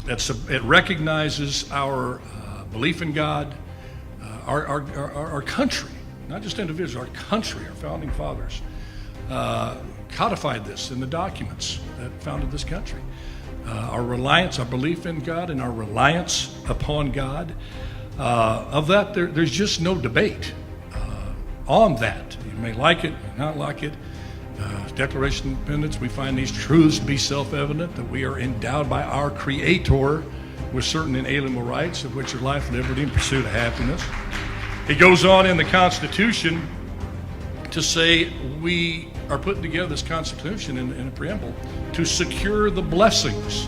It recognizes our belief in God, our country, not just individuals, our country, our founding fathers codified this in the documents that founded this country. Our reliance, our belief in God, and our reliance upon God. Of that, there's just no debate on that. You may like it, may not like it. Declaration of Independence, we find these truths to be self-evident, that we are endowed by our Creator with certain inalienable rights, of which are life, liberty, and pursuit of happiness. It goes on in the Constitution to say we are putting together this Constitution in a preamble to secure the blessings,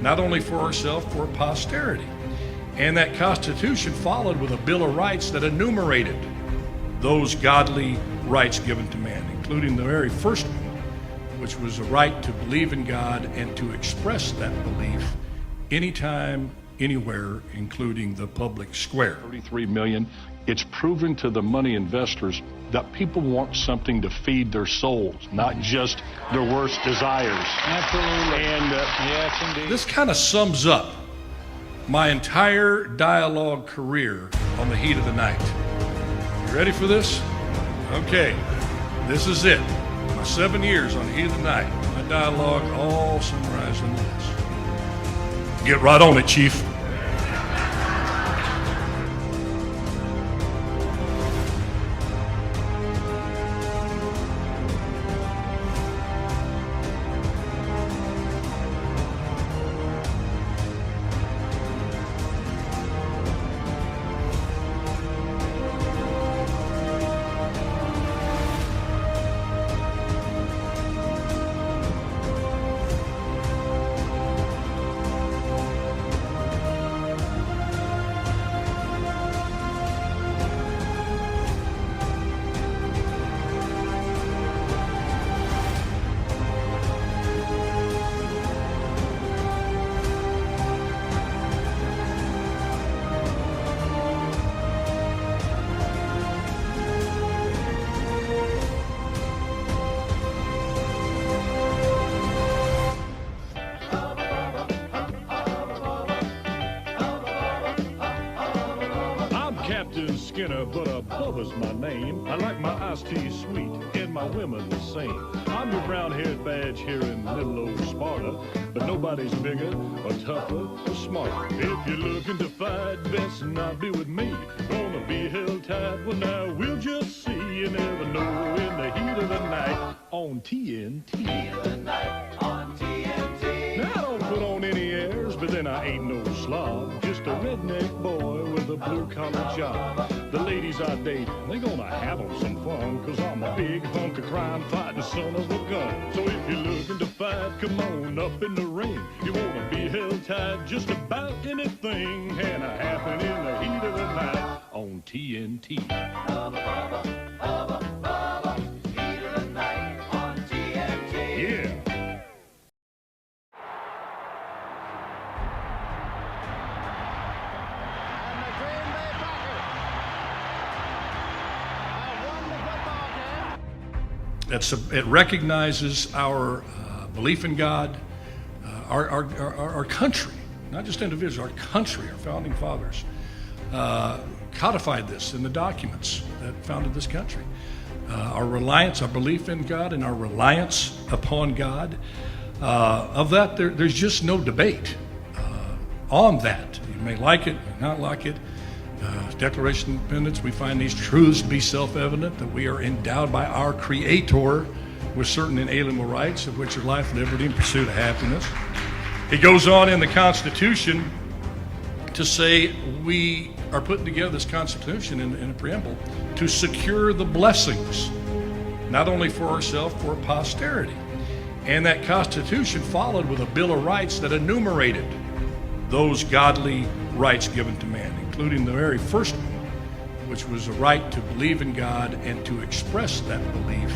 not only for ourselves, for posterity. And that Constitution followed with a Bill of Rights that enumerated those godly rights given to man, including the very first one, which was the right to believe in God and to express that belief anytime, anywhere, including the public square. 33 million. It's proven to the money investors that people want something to feed their souls, not just their worst desires. Absolutely. And yes, indeed. This kind of sums up my entire dialogue career on the heat of the night. You ready for this? Okay, this is it. My 7 years on the heat of the night. My dialogue all summarized in this. Get right on it, Chief. Captain Skinner, but Bubba's my name. I like my iced tea sweet and my women the same. I'm your brown-haired badge here in little old Sparta, but nobody's bigger or tougher or smarter. If you're looking to fight, best not be with me. Gonna be held tight, well now we'll just see. You never know in the heat of the night on TNT. Heat of the night on TNT. Now I don't put on any airs, but then I ain't no slob. Just a redneck boy with a blue-collar job. The ladies I date, they gonna have 'em some fun, 'cause I'm a big hunk of crime fighting son of a gun. So if you're looking to fight, come on up in the ring. You wanna be held tight, just about anything can happen in the heat of the night on TNT. Hubba, hubba, hubba, hubba. Heat of the night on TNT. Yeah. It recognizes our belief in God, our country, not just individuals, our country, our founding fathers codified this in the documents that founded this country. Our reliance, our belief in God, and our reliance upon God. Of that, there's just no debate on that. You may like it, may not like it. Declaration of Independence, we find these truths to be self-evident, that we are endowed by our Creator with certain inalienable rights, of which are life, liberty, and pursuit of happiness. It goes on in the Constitution to say we are putting together this Constitution in a preamble to secure the blessings, not only for ourselves, for posterity. And that Constitution followed with a Bill of Rights that enumerated those godly rights given to man, including the very first one, which was the right to believe in God and to express that belief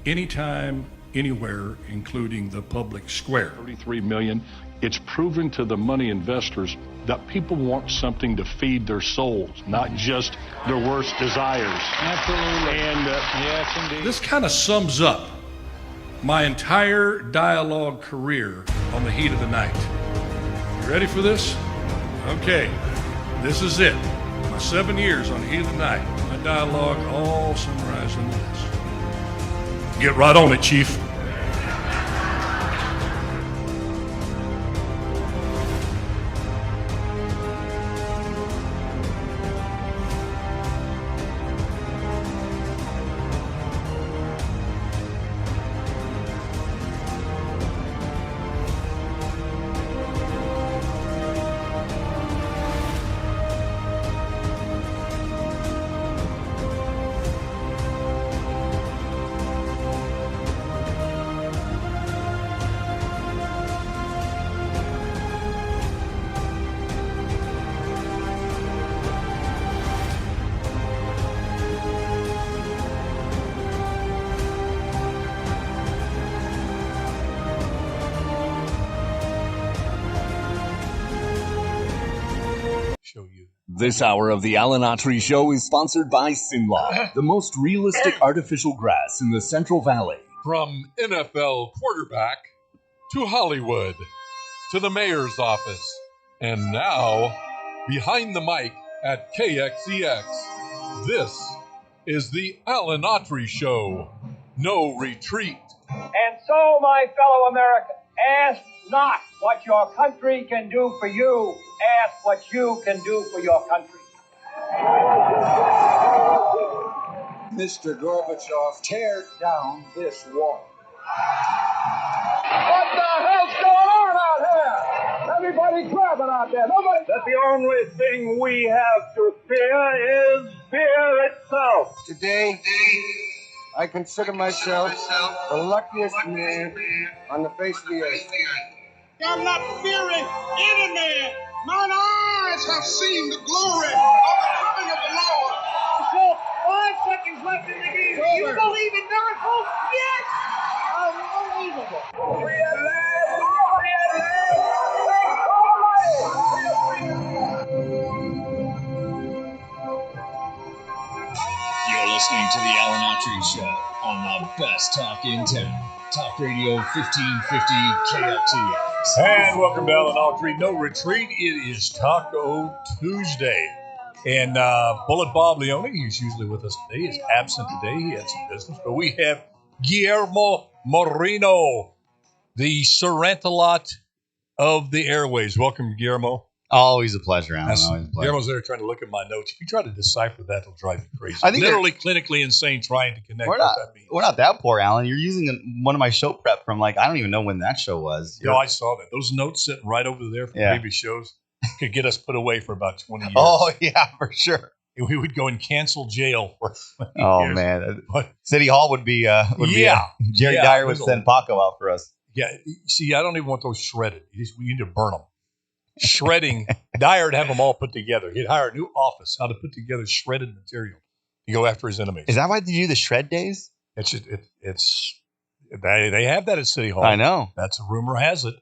anytime, anywhere, including the public square. 33 million. It's proven to the money investors that people want something to feed their souls, not just their worst desires. Absolutely. And yes, indeed. This kind of sums up my entire dialogue career on the heat of the night. You Ready for this? Okay, this is it. My 7 years on Heat of the Night. My dialogue all summarized into this. Get right on it, Chief. This hour of the Alan Autry Show is sponsored by Sinlaw, the most realistic artificial grass in the Central Valley. From NFL quarterback to Hollywood to the mayor's office, and now behind the mic at KXEX, this is the Alan Autry Show. No retreat. And so, my fellow Americans, ask not what your country can do for you. Ask what you can do for your country. Mr. Gorbachev, tear down this wall. What the hell's going on out here? Everybody grabbing out there. Nobody. That the only thing we have to fear is fear itself. Today, I consider myself the luckiest man on the face of the earth. I'm not fearing any man. Mine eyes have seen the glory of the coming of the Lord. So, 5 seconds left in the game. Do you believe in miracles? Yes! Unbelievable. We are live. We are You're listening to the Alan Autry Show on the best talk in town. Talk Radio 1550 KXEX. And welcome to Alan Autry No Retreat. It is Taco Tuesday. And Bullet Bob Leone, he's usually with us today, is absent today. He had some business. But we have Guillermo Moreno, the Sarantalot of the airways. Welcome, Guillermo. Always a pleasure, Alan. Always a pleasure. Guillermo's there trying to look at my notes. If you try to decipher that, it'll drive you crazy. I think literally clinically insane trying to connect we're what not, that means. We're not that poor, Alan. You're using one of my show prep from I don't even know when that show was. No, I saw that. Those notes sitting right over there from previous shows could get us put away for about 20 years. Oh, yeah, for sure. We would go and cancel jail for 20 years. Man. But, City Hall would be Jerry Dyer would send Paco out for us. Yeah, see, I don't even want those shredded. We need to burn them. Shredding, Dyer would have them all put together. He'd hire a new office how to put together shredded material to go after his enemies. Is that why they do the shred days? They have that at City Hall. I know. That's a rumor has it.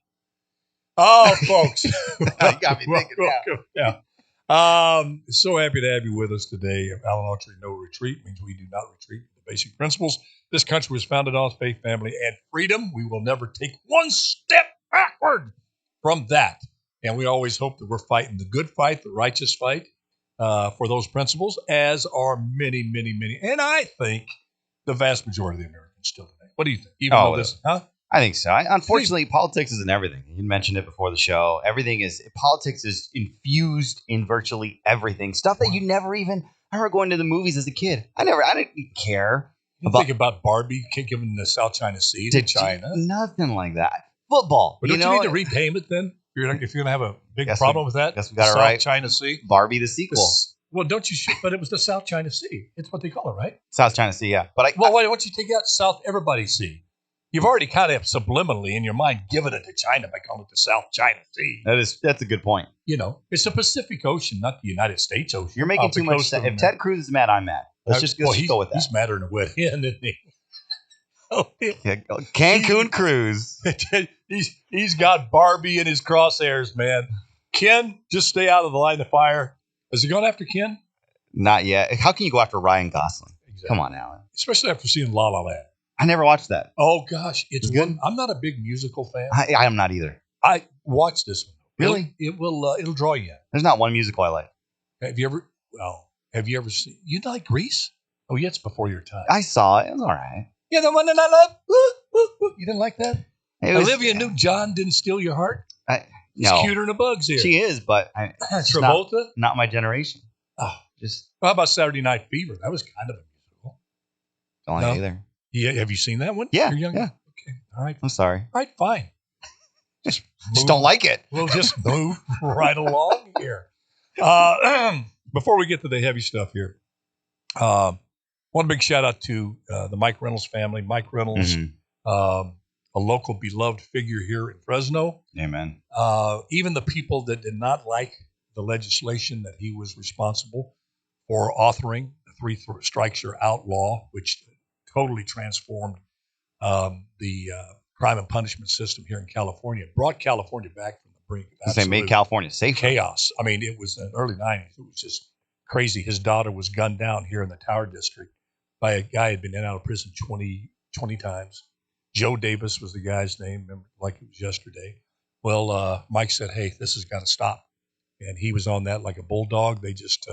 Oh, folks. You got me thinking Yeah. So happy to have you with us today. Alan Autry No Retreat means we do not retreat from the basic principles. This country was founded on faith, family, and freedom. We will never take one step backward from that. And we always hope that we're fighting the good fight, the righteous fight for those principles, as are many, many, many. And I think the vast majority of the Americans still today. What do you think? Even though this, I think so. Unfortunately, politics isn't everything. You mentioned it before the show. Politics is infused in virtually everything. Stuff that you never even. I remember going to the movies as a kid. I didn't care. You think about Barbie giving the South China Sea to China? Nothing like that. Football. But don't you need to repay it then? If you're going to have a big problem with that? Guess we got it right. South China Sea? Barbie the sequel. Well, don't you? But it was the South China Sea. It's what they call it, right? South China Sea, yeah. But why don't you take out South Everybody Sea? You've already kind of subliminally in your mind given it to China by calling it the South China Sea. That's a good point. It's the Pacific Ocean, not the United States Ocean. You're making too much sense. If Ted Cruz is mad, I'm mad. Let's just go with that. He's madder than a wet hen, isn't he? Cancun Cruz. He's got Barbie in his crosshairs, man. Ken, just stay out of the line of fire. Is he going after Ken? Not yet. How can you go after Ryan Gosling? Exactly. Come on, Alan. Especially after seeing La La Land. I never watched that. Oh, gosh. It's good. I'm not a big musical fan. I am not either. I watched this one. Really? It will. It'll draw you in. There's not one musical I like. Have you ever seen? You like Grease? Oh, yeah, it's before your time. I saw it. It was all right. Yeah, the one that I love. Woo, woo, woo. You didn't like that? Olivia yeah. Newton-John didn't steal your heart. She's No. cuter than a bug's here. She is, but it's Travolta. Not my generation. Oh, just. How about Saturday Night Fever? That was kind of a musical. Don't like it either. Yeah, have you seen that one? Yeah. You're young? Yeah. Okay. All right. I'm sorry. All right. Fine. Just don't like it. We'll just move right along here. Before we get to the heavy stuff here, one big shout out to the Mike Reynolds family. Mike Reynolds, a local beloved figure here in Fresno. Amen. Even the people that did not like the legislation that he was responsible for authoring, the Three Strikes You're Out law, which totally transformed the crime and punishment system here in California, brought California back from the brink of They made California safe. Chaos. I mean, it was in the early 90s. It was just crazy. His daughter was gunned down here in the Tower District by a guy who had been in and out of prison 20 times. Joe Davis was the guy's name, remember, like it was yesterday. Well, Mike said, hey, this has got to stop. And he was on that like a bulldog. They just,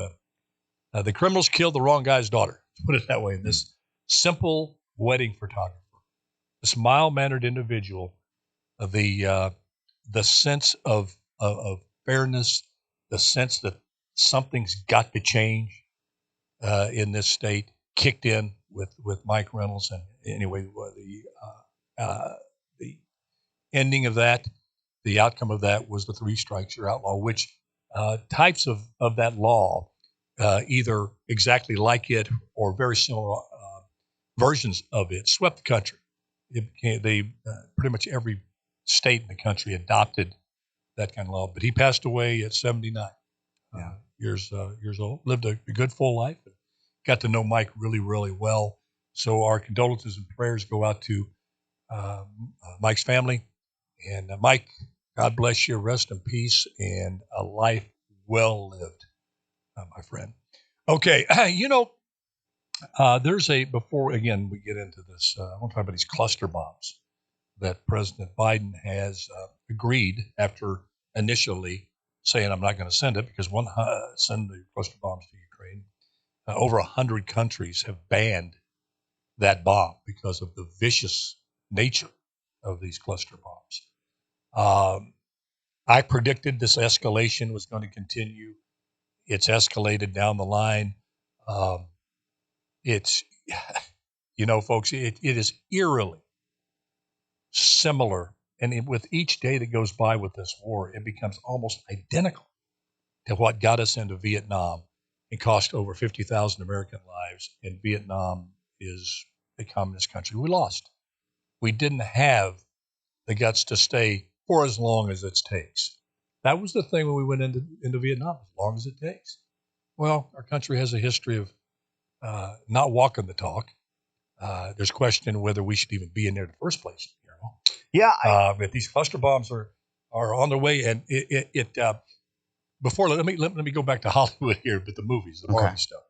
the criminals killed the wrong guy's daughter, put it that way. And this simple wedding photographer, this mild-mannered individual, the sense of fairness, the sense that something's got to change in this state, kicked in with Mike Reynolds. And anyway, the ending of that, the outcome of that was the Three Strikes You're Out law, which types of that law, either exactly like it or very similar versions of it, swept the country. Pretty much every state in the country adopted that kind of law. But he passed away at 79 years old. Lived a good full life. Got to know Mike really, really well. So our condolences and prayers go out to Mike's family. And Mike, God bless you. Rest in peace and a life well lived, my friend. Okay, before, again, we get into this, I want to talk about these cluster bombs that President Biden has agreed after initially saying, I'm not going to send it because send the cluster bombs to Ukraine. Over 100 countries have banned that bomb because of the vicious nature of these cluster bombs. I predicted this escalation was going to continue. It's escalated down the line. It's, folks, it is eerily similar. And with each day that goes by with this war, it becomes almost identical to what got us into Vietnam and cost over 50,000 American lives. And Vietnam is a communist country. We lost. We didn't have the guts to stay for as long as it takes. That was the thing when we went into Vietnam, as long as it takes. Well, our country has a history of not walking the talk. There's question whether we should even be in there in the first place. Yeah. But these cluster bombs are on their way, and before let me go back to Hollywood here, but the movies, the Barbie stuff.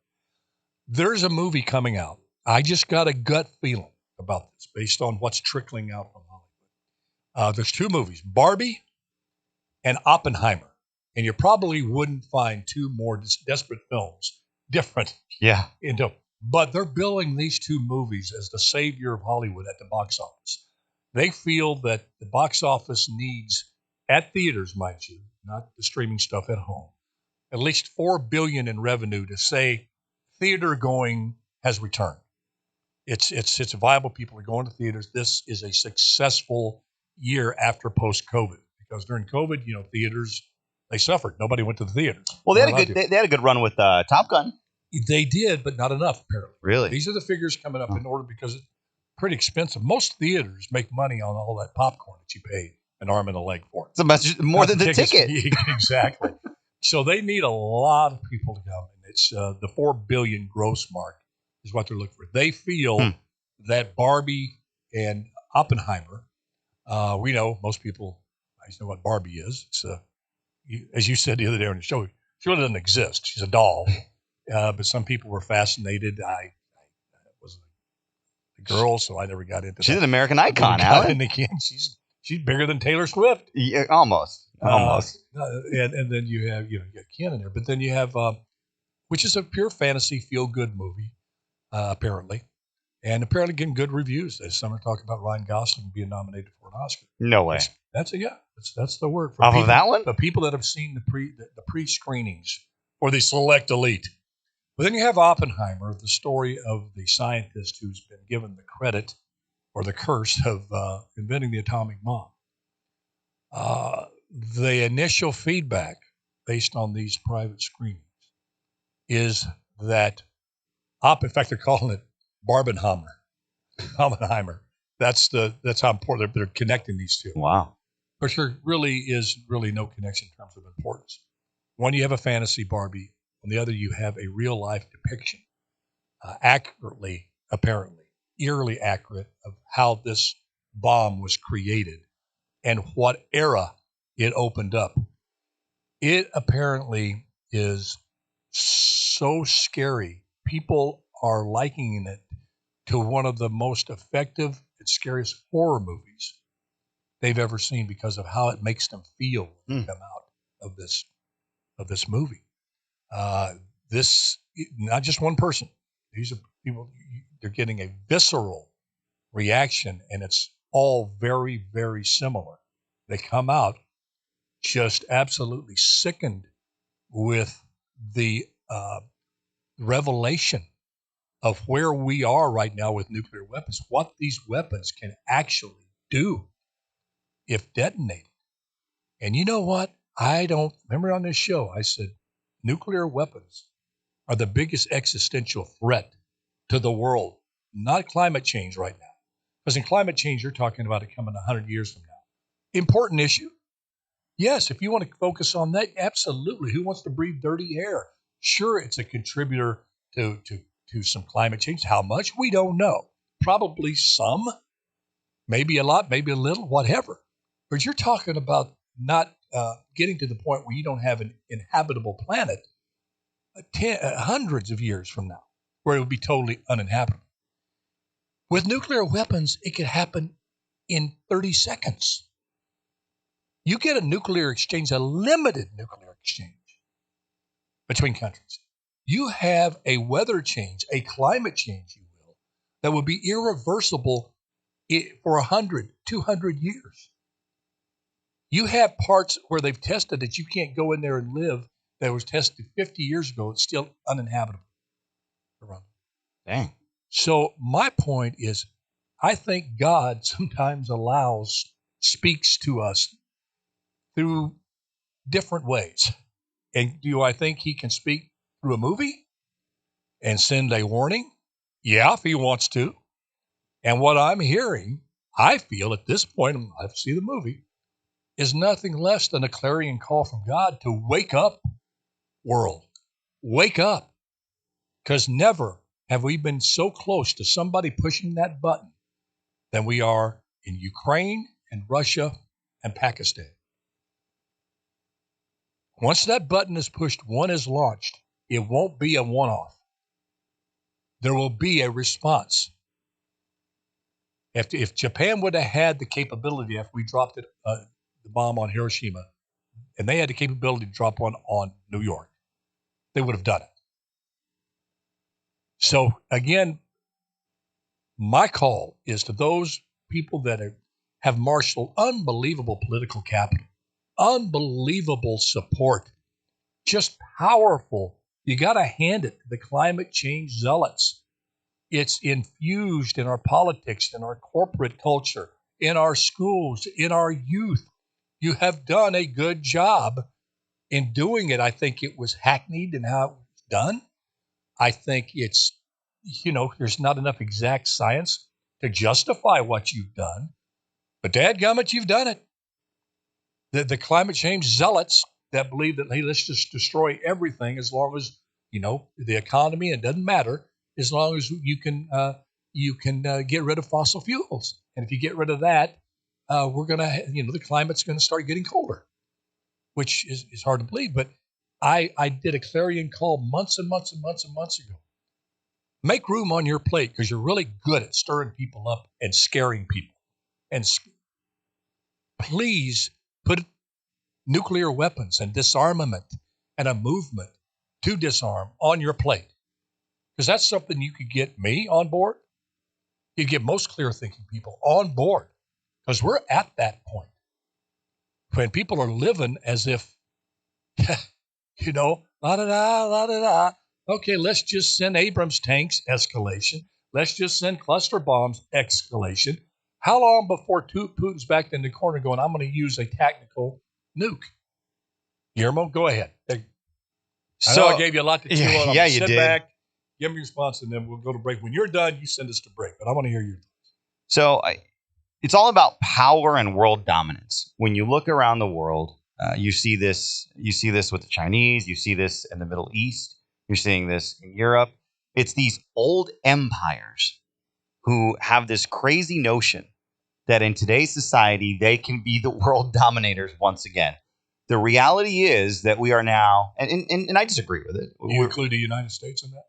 There's a movie coming out. I just got a gut feeling about this based on what's trickling out from Hollywood. There's two movies, Barbie and Oppenheimer, and you probably wouldn't find two more desperate films different. Yeah. But they're billing these two movies as the savior of Hollywood at the box office. They feel that the box office needs, at theaters, mind you, not the streaming stuff at home, at least $4 billion in revenue to say theater going has returned. It's viable. People are going to theaters. This is a successful year after post-COVID, because during COVID, theaters, they suffered. Nobody went to the theaters. Well, they had a good run with Top Gun. They did, but not enough, apparently. Really? These are the figures coming up in order, because it's pretty expensive. Most theaters make money on all that popcorn that you pay an arm and a leg for. It's more than the ticket. Exactly. So they need a lot of people to come. And it's the $4 billion gross mark is what they're looking for. They feel that Barbie and Oppenheimer, we know, most people know what Barbie is. It's as you said the other day on the show, she really doesn't exist. She's a doll. But some people were fascinated. I was a girl, so I never got into that. She's an American icon, Alan. And again, she's bigger than Taylor Swift. Yeah, almost. Almost. And then you have, you got Ken in there. But then you have, which is a pure fantasy feel-good movie, apparently. And apparently getting good reviews. As some are talking about Ryan Gosling being nominated for an Oscar. No way. That's the word. For Off people, of that one? The people that have seen the pre-screenings or the select elite. But then you have Oppenheimer, the story of the scientist who's been given the credit or the curse of inventing the atomic bomb. The initial feedback based on these private screenings is that in fact, they're calling it Barbenheimer. Oppenheimer. That's how important they're connecting these two. Wow. But there really is no connection in terms of importance. One, you have a fantasy Barbie. On the other, you have a real life depiction, accurately, apparently, eerily accurate of how this bomb was created and what era it opened up. It apparently is so scary. People are likening it to one of the most effective and scariest horror movies they've ever seen because of how it makes them feel when they come out of this movie. This not just one person. These are people. They're getting a visceral reaction, and it's all very, very similar. They come out just absolutely sickened with the revelation of where we are right now with nuclear weapons, what these weapons can actually do if detonated. And you know what? I don't remember on this show, I said nuclear weapons are the biggest existential threat to the world, not climate change right now. Because in climate change, you're talking about it coming 100 years from now. Important issue. Yes, if you want to focus on that, absolutely. Who wants to breathe dirty air? Sure, it's a contributor to some climate change. How much? We don't know. Probably some, maybe a lot, maybe a little, whatever. But you're talking about not getting to the point where you don't have an inhabitable planet hundreds of years from now, where it would be totally uninhabitable. With nuclear weapons, it could happen in 30 seconds. You get a nuclear exchange, a limited nuclear exchange between countries. You have a weather change, a climate change, you will, that would be irreversible for 100, 200 years. You have parts where they've tested that you can't go in there and live that was tested 50 years ago. It's still uninhabitable. Dang. So my point is, I think God sometimes speaks to us through different ways. And do I think he can speak through a movie and send a warning? Yeah, if he wants to. And what I'm hearing, I feel at this point, I have to see the movie, is nothing less than a clarion call from God to wake up, world. Wake up. Because never have we been so close to somebody pushing that button than we are in Ukraine and Russia and Pakistan. Once that button is pushed, one is launched, it won't be a one-off. There will be a response. If Japan would have had the capability, after we dropped the bomb on Hiroshima, and they had the capability to drop one on New York, they would have done it. So again, my call is to those people that have marshaled unbelievable political capital, unbelievable support, just powerful. You got to hand it to the climate change zealots. It's infused in our politics, in our corporate culture, in our schools, in our youth. You have done a good job in doing it. I think it was hackneyed in how it was done. I think it's, there's not enough exact science to justify what you've done. But dadgummit, you've done it. The climate change zealots that believe that, hey, let's just destroy everything as long as, the economy, it doesn't matter, as long as you can get rid of fossil fuels. And if you get rid of that, we're going to, the climate's going to start getting colder, which is hard to believe. But I did a clarion call months and months and months and months ago. Make room on your plate because you're really good at stirring people up and scaring people. And please put nuclear weapons and disarmament and a movement to disarm on your plate. Because that's something you could get me on board. You'd get most clear thinking people on board. Because we're at that point when people are living as if, la da da, la da da. Okay, let's just send Abrams tanks, escalation. Let's just send cluster bombs, escalation. How long before Putin's back in the corner going, I'm going to use a tactical nuke? Guillermo, go ahead. I know I gave you a lot to chew on. I'm yeah, gonna you sit did. back, give me your response, and then we'll go to break. When you're done, you send us to break, but I want to hear your thoughts. So it's all about power and world dominance. When you look around the world, you see this. You see this with the Chinese. You see this in the Middle East. You're seeing this in Europe. It's these old empires who have this crazy notion that in today's society they can be the world dominators once again. The reality is that we are now, and I disagree with it. You include the United States in that?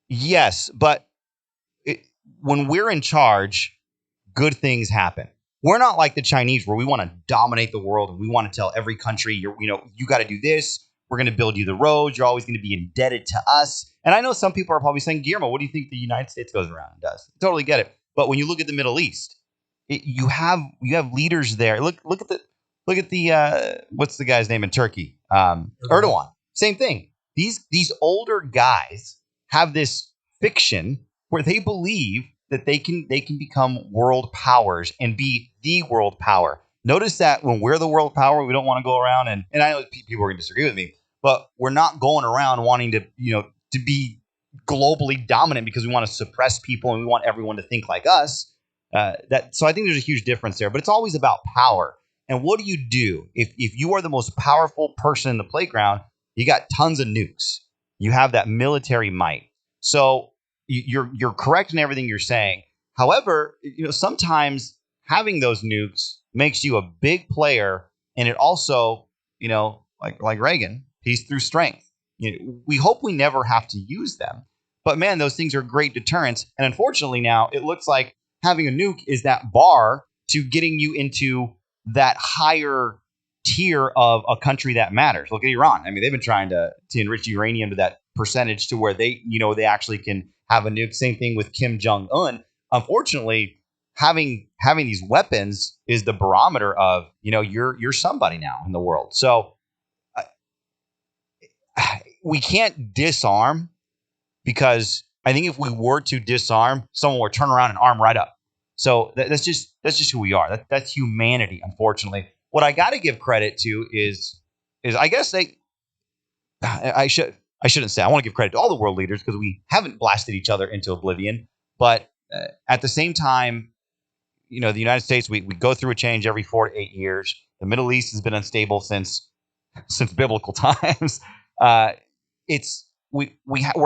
Yes, but when we're in charge, good things happen. We're not like the Chinese where we want to dominate the world and we want to tell every country, you got to do this. We're going to build you the roads. You're always going to be indebted to us. And I know some people are probably saying, Guillermo, what do you think the United States goes around and does? I totally get it. But when you look at the Middle East, you have leaders there. Look at the what's the guy's name in Turkey? Erdogan. Same thing. These older guys have this fiction where they believe that they can become world powers and be the world power. Notice that when we're the world power, we don't want to go around and I know people are going to disagree with me, but we're not going around wanting to to be globally dominant because we want to suppress people and we want everyone to think like us. So I think there's a huge difference there, but it's always about power. And what do you do if you are the most powerful person in the playground? You got tons of nukes. You have that military might. So you're correct in everything you're saying. However, sometimes having those nukes makes you a big player, and it also, like Reagan, peace through strength. We hope we never have to use them, but man, those things are great deterrents. And unfortunately, now it looks like having a nuke is that bar to getting you into that higher tier of a country that matters. Look at Iran. I mean, they've been trying to enrich uranium to that percentage to where they actually can have a nuke. Same thing with Kim Jong-un. Unfortunately, having these weapons is the barometer of, you're somebody now in the world. So we can't disarm, because I think if we were to disarm, someone would turn around and arm right up. So that's just who we are. That's humanity, unfortunately. What I got to give credit to is I guess I shouldn't say I want to give credit to all the world leaders because we haven't blasted each other into oblivion. But at the same time, the United States, we go through a change every 4 to 8 years. The Middle East has been unstable since biblical times. We're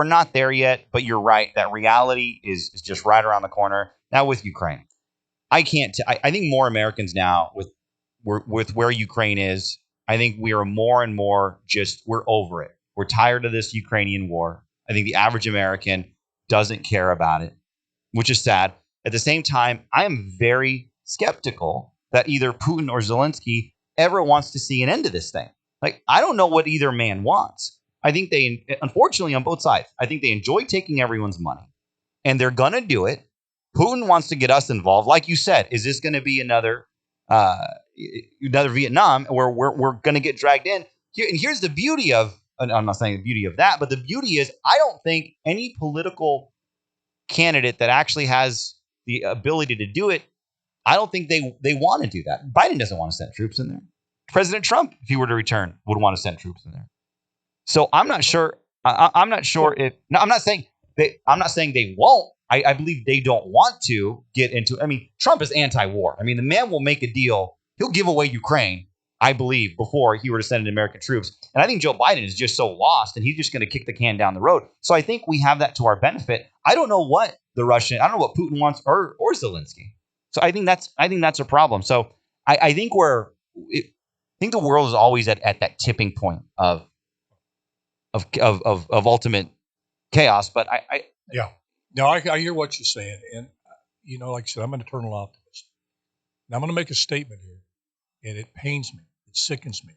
not there yet, but you're right. That reality is just right around the corner. Now with Ukraine, I can't. I think more Americans now with where Ukraine is. I think we are more and more we're over it. We're tired of this Ukrainian war. I think the average American doesn't care about it, which is sad. At the same time, I am very skeptical that either Putin or Zelensky ever wants to see an end to this thing. Like, I don't know what either man wants. I think they, unfortunately, on both sides, I think they enjoy taking everyone's money, and they're going to do it. Putin wants to get us involved. Like you said, is this going to be another Vietnam where we're going to get dragged in? And here's the beauty of, and I'm not saying the beauty of that, but the beauty is I don't think any political candidate that actually has the ability to do it, I don't think they want to do that. Biden doesn't want to send troops in there. President Trump, if he were to return, would want to send troops in there. So I'm not sure. I'm not sure if. No, I'm not saying they won't. I believe they don't want to get into. I mean, Trump is anti-war. I mean, the man will make a deal. He'll give away Ukraine, I believe, before he were to send in American troops. And I think Joe Biden is just so lost, and he's just going to kick the can down the road. So I think we have that to our benefit. I don't know what I don't know what Putin wants or Zelensky. So I think that's a problem. So I think the world is always at that tipping point of ultimate chaos. But yeah. No, I hear what you're saying. And, like I said, I'm an eternal optimist. Now, I'm going to make a statement here, and it pains me It sickens me.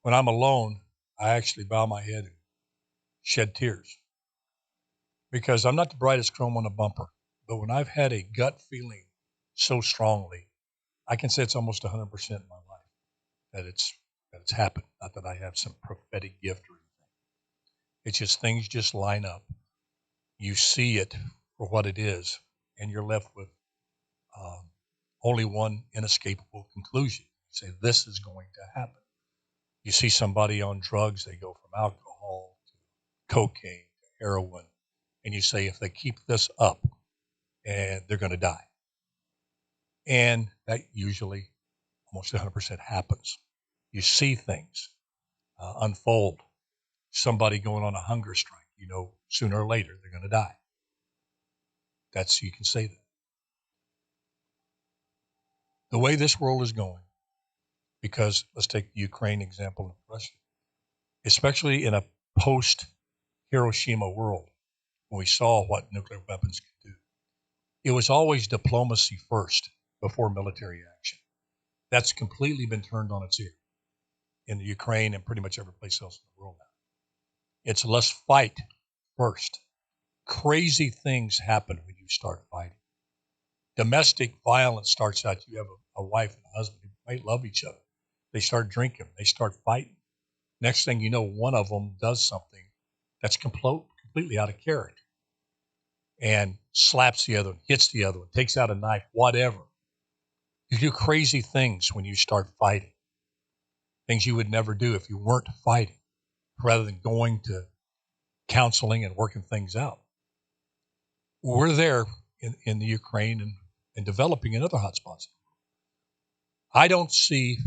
When I'm alone, I actually bow my head and shed tears because I'm not the brightest chrome on the bumper. But when I've had a gut feeling so strongly, I can say it's almost 100% in my life that it's happened. Not that I have some prophetic gift or anything. It's just things just line up. You see it for what it is, and you're left with only one inescapable conclusion. You say, this is going to happen. You see somebody on drugs, they go from alcohol to cocaine to heroin, and you say, if they keep this up, and they're going to die. And that usually almost 100% happens. You see things unfold. Somebody going on a hunger strike, sooner or later they're going to die. You can say that. The way this world is going, because let's take the Ukraine example of Russia, especially in a post-Hiroshima world, when we saw what nuclear weapons could do, it was always diplomacy first before military action. That's completely been turned on its ear in the Ukraine and pretty much every place else in the world now. It's let's fight first. Crazy things happen when you start fighting. Domestic violence starts out, you have a wife and a husband who might love each other. They start drinking, they start fighting. Next thing you know, one of them does something that's completely out of character and slaps the other one, hits the other one, takes out a knife, whatever. You do crazy things when you start fighting, things you would never do if you weren't fighting, rather than going to counseling and working things out. We're there in the Ukraine and developing in other hotspots. I don't see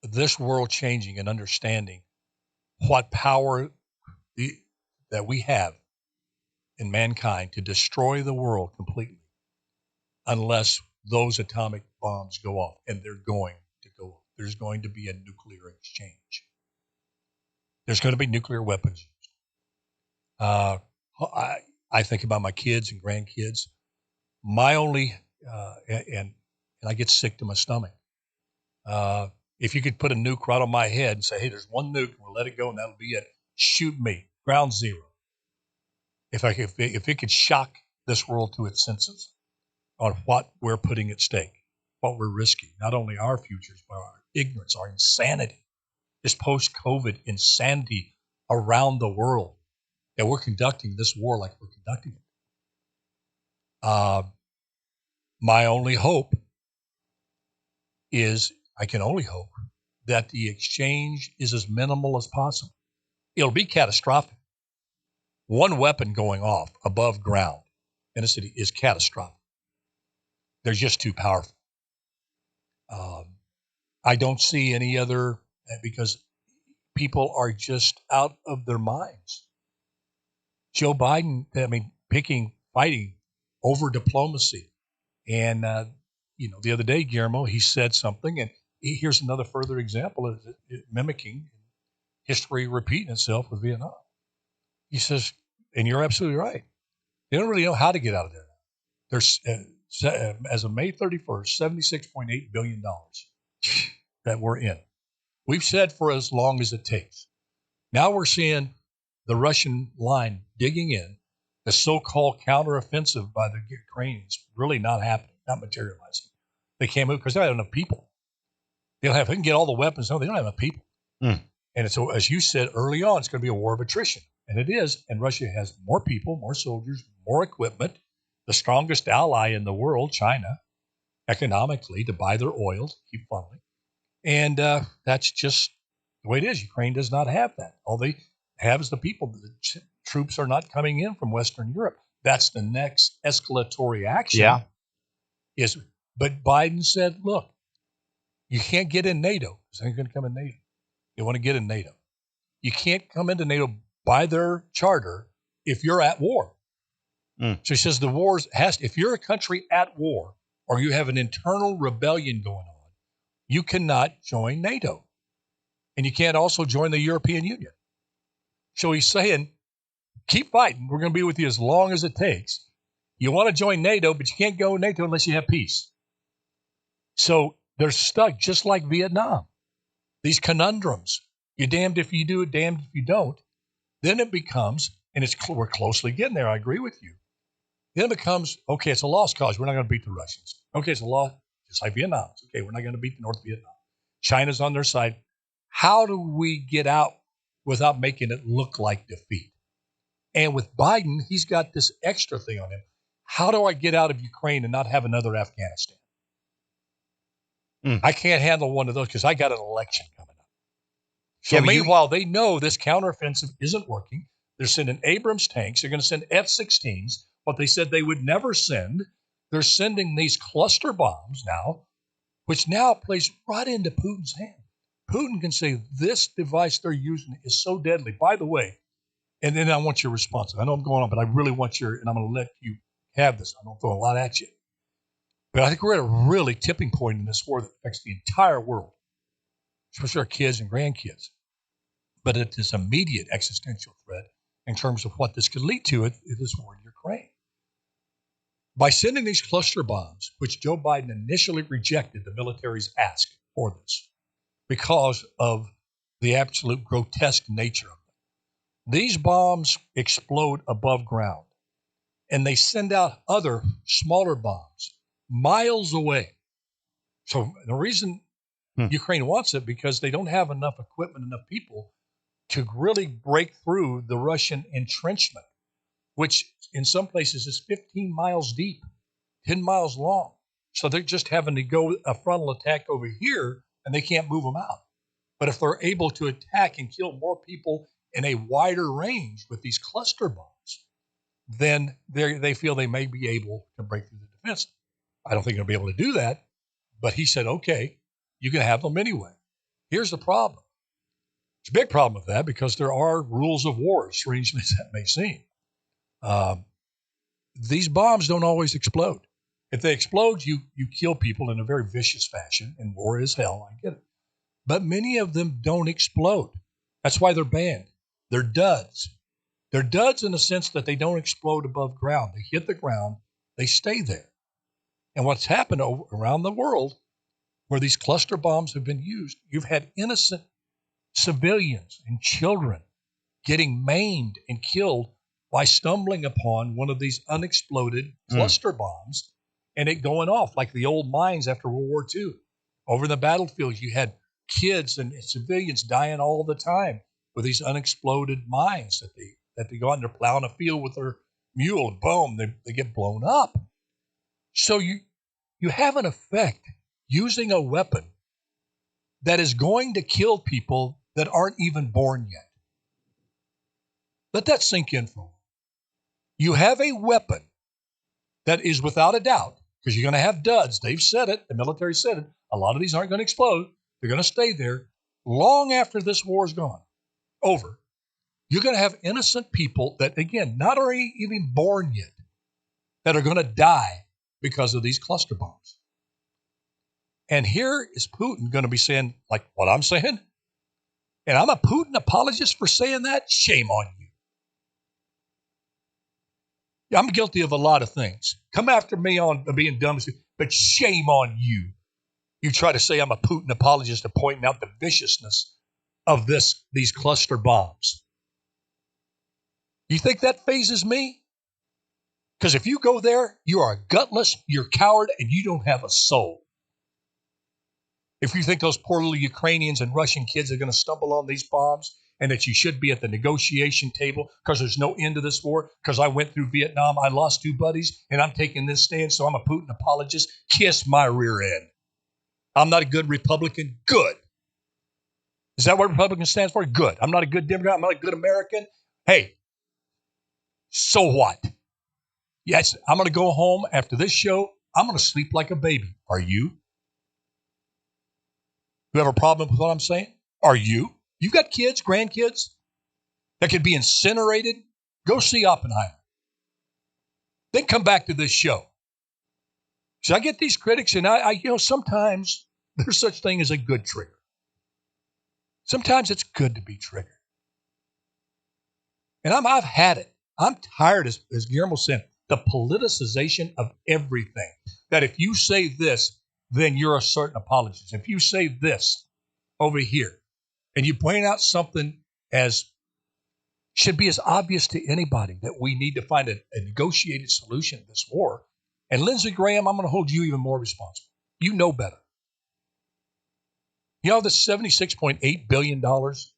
this world changing and understanding what power that we have in mankind to destroy the world completely unless those atomic bombs go off, and they're going to go off. There's going to be a nuclear exchange. There's going to be nuclear weapons used. I think about my kids and grandkids. My only, and I get sick to my stomach. If you could put a nuke right on my head and say, hey, there's one nuke, we'll let it go and that'll be it. Shoot me, ground zero. If it could shock this world to its senses on what we're putting at stake, what we're risking, not only our futures, but our ignorance, our insanity, this post-COVID insanity around the world, that we're conducting this war like we're conducting it. My only hope is, I can only hope, that the exchange is as minimal as possible. It'll be catastrophic. One weapon going off above ground in a city is catastrophic. They're just too powerful. I don't see any other, because people are just out of their minds. Joe Biden, fighting over diplomacy. And, the other day, Guillermo, he said something, and here's another further example of it mimicking history repeating itself with Vietnam. He says, and you're absolutely right, they don't really know how to get out of there. There's, as of May 31st, $76.8 billion that we're in. We've said for as long as it takes. Now we're seeing the Russian line digging in, the so-called counteroffensive by the Ukrainians really not happening, not materializing. They can't move because they don't have enough people. They can get all the weapons. No, they don't have enough people. And so, as you said early on, it's going to be a war of attrition. And it is. And Russia has more people, more soldiers, more equipment, the strongest ally in the world, China, economically, to buy their oil, to keep funneling. And that's just the way it is. Ukraine does not have that. All they have is the people. The troops are not coming in from Western Europe. That's the next escalatory action. Yeah. But Biden said, look, you can't get in NATO because they're going to come in NATO. They want to get in NATO. You can't come into NATO by their charter if you're at war. So he says the wars if you're a country at war or you have an internal rebellion going on, you cannot join NATO. And you can't also join the European Union. So he's saying, keep fighting. We're going to be with you as long as it takes. You want to join NATO, but you can't go NATO unless you have peace. So They're stuck just like Vietnam. These conundrums. You're damned if you do, damned if you don't. Then it becomes, and we're closely getting there, I agree with you. Then it becomes, okay, it's a lost cause. We're not going to beat the Russians. Okay, it's a loss, just like Vietnam. It's okay, we're not going to beat the North Vietnam. China's on their side. How do we get out without making it look like defeat? And with Biden, he's got this extra thing on him. How do I get out of Ukraine and not have another Afghanistan? I can't handle one of those because I got an election coming up. So meanwhile, they know this counteroffensive isn't working. They're sending Abrams tanks. They're going to send F-16s, what they said they would never send. They're sending these cluster bombs now, which now plays right into Putin's hand. Putin can say this device they're using is so deadly. By the way, and then I want your response. I know I'm going on, but I really want and I'm going to let you have this. I'm going to throw a lot at you. But I think we're at a really tipping point in this war that affects the entire world, especially our kids and grandkids. But it is an immediate existential threat in terms of what this could lead to in this war in Ukraine. By sending these cluster bombs, which Joe Biden initially rejected the military's ask for this because of the absolute grotesque nature of them. These bombs explode above ground, and they send out other smaller bombs miles away. So the reason Ukraine wants it, because they don't have enough equipment, enough people to really break through the Russian entrenchment, which in some places is 15 miles deep, 10 miles long. So they're just having to go a frontal attack over here, and they can't move them out. But if they're able to attack and kill more people in a wider range with these cluster bombs, then they feel they may be able to break through the defense. I don't think they'll be able to do that, but he said, okay, you can have them anyway. Here's the problem. It's a big problem with that because there are rules of war, as strange as that may seem. These bombs don't always explode. If they explode, you kill people in a very vicious fashion, and war is hell, I get it. But many of them don't explode. That's why they're banned. They're duds. They're duds in the sense that they don't explode above ground. They hit the ground, they stay there. And what's happened around the world where these cluster bombs have been used, you've had innocent civilians and children getting maimed and killed by stumbling upon one of these unexploded cluster bombs and it going off like the old mines after World War II. Over in the battlefields, you had kids and civilians dying all the time with these unexploded mines that they go out and they're plowing a field with their mule and boom, they get blown up. So you have an effect using a weapon that is going to kill people that aren't even born yet. Let that sink in for a moment. You have a weapon that is without a doubt, because you're going to have duds. They've said it. The military said it. A lot of these aren't going to explode. They're going to stay there long after this war is gone, over. You're going to have innocent people that, again, not already even born yet, that are going to die because of these cluster bombs. And here is Putin going to be saying, like what I'm saying, and I'm a Putin apologist for saying that. Shame on you. Yeah, I'm guilty of a lot of things. Come after me on being dumb, but shame on you. You try to say I'm a Putin apologist and pointing out the viciousness of these cluster bombs. You think that phases me? Because if you go there, you are gutless, you're a coward, and you don't have a soul. If you think those poor little Ukrainians and Russian kids are going to stumble on these bombs and that you should be at the negotiation table because there's no end to this war, because I went through Vietnam, I lost 2 buddies, and I'm taking this stand, so I'm a Putin apologist, kiss my rear end. I'm not a good Republican. Good. Is that what Republican stands for? Good. I'm not a good Democrat. I'm not a good American. Hey, so what? Yes, I'm going to go home after this show. I'm going to sleep like a baby. Are you? You have a problem with what I'm saying? Are you? You've got kids, grandkids that could be incinerated. Go see Oppenheimer. Then come back to this show. So I get these critics, and I sometimes there's such thing as a good trigger. Sometimes it's good to be triggered. And I've had it. I'm tired, as Guillermo said, the politicization of everything. That if you say this, then you're a certain apologist. If you say this over here and you point out something as should be as obvious to anybody that we need to find a negotiated solution to this war. And Lindsey Graham, I'm going to hold you even more responsible. You know better. You know the $76.8 billion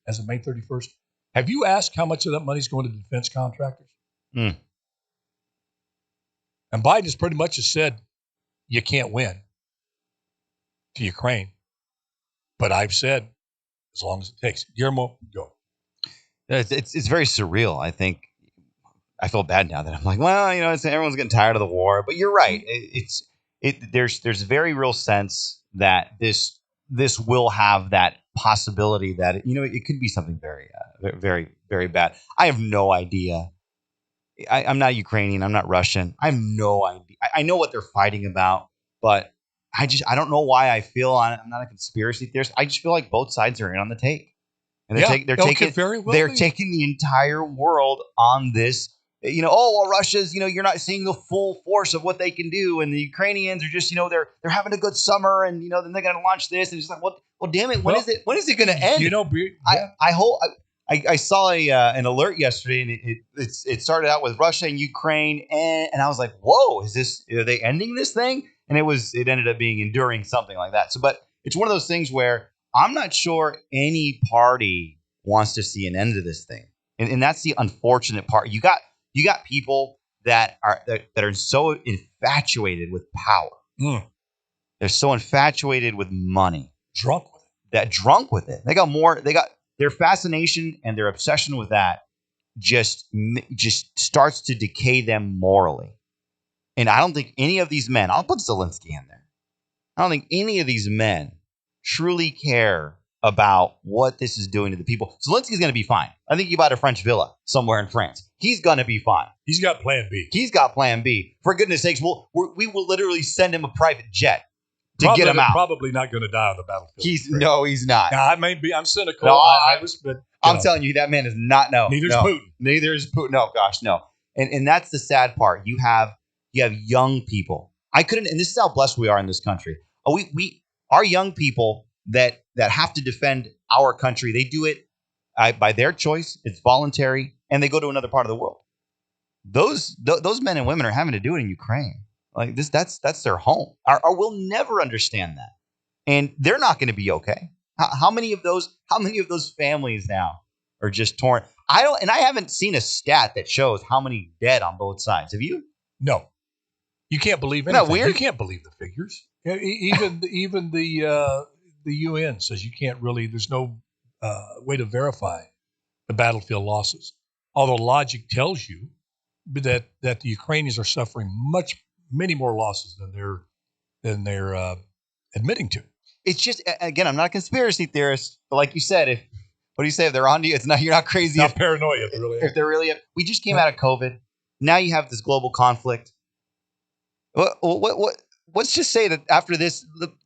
as of May 31st? Have you asked how much of that money is going to defense contractors? Mm. And Biden has pretty much said you can't win to Ukraine. But I've said as long as it takes. Guillermo, go. It's very surreal. I think I feel bad now that I'm like, well, everyone's getting tired of the war. But you're right. There's a very real sense that this will have that possibility that it could be something very, very, very bad. I have no idea. I'm not Ukrainian. I'm not Russian. I have no idea. I know what they're fighting about, but I don't know why I feel on it. I'm not a conspiracy theorist. I just feel like both sides are in on the take. And they're taking the entire world on this. Russia's, you're not seeing the full force of what they can do, and the Ukrainians are just, they're having a good summer, and then they're going to launch this, and it's like, well, damn it, when is it going to end? I hope. I saw an alert yesterday, and it started out with Russia and Ukraine, and I was like, whoa, are they ending this thing? And it ended up being enduring, something like that. So, but it's one of those things where I'm not sure any party wants to see an end to this thing. And that's the unfortunate part. You got people that are so infatuated with power. Mm. They're so infatuated with money. Drunk with it. They got their fascination and their obsession with that just starts to decay them morally. And I don't think any of these men, I'll put Zelensky in there. I don't think any of these men truly care about what this is doing to the people. Zelensky's going to be fine. I think he bought a French villa somewhere in France. He's going to be fine. He's got plan B. For goodness sakes, we will literally send him a private jet to get him out. Probably not going to die on the battlefield. He's not. Now, I'm cynical. No, I'm telling you, that man is not. No. Neither is Putin. No, gosh, no. And that's the sad part. You have young people. And this is how blessed we are in this country. Our young people that have to defend our country, they do it by their choice. It's voluntary, and they go to another part of the world. Those men and women are having to do it in Ukraine. Like this, that's their home. We'll never understand that, and they're not going to be okay. How many of those families now are just torn? I haven't seen a stat that shows how many dead on both sides. Have you? No. You can't believe anything. Isn't that weird? You can't believe the figures. Even the UN says you can't really. There's no way to verify the battlefield losses. Although logic tells you that the Ukrainians are suffering many more losses than they're admitting to. It's just, again, I'm not a conspiracy theorist, but like you said, what do you say if they're on to you? It's not, you're not crazy. Not paranoia, really. If they're really, we just came out of COVID. Now you have this global conflict. Let's just say that after this,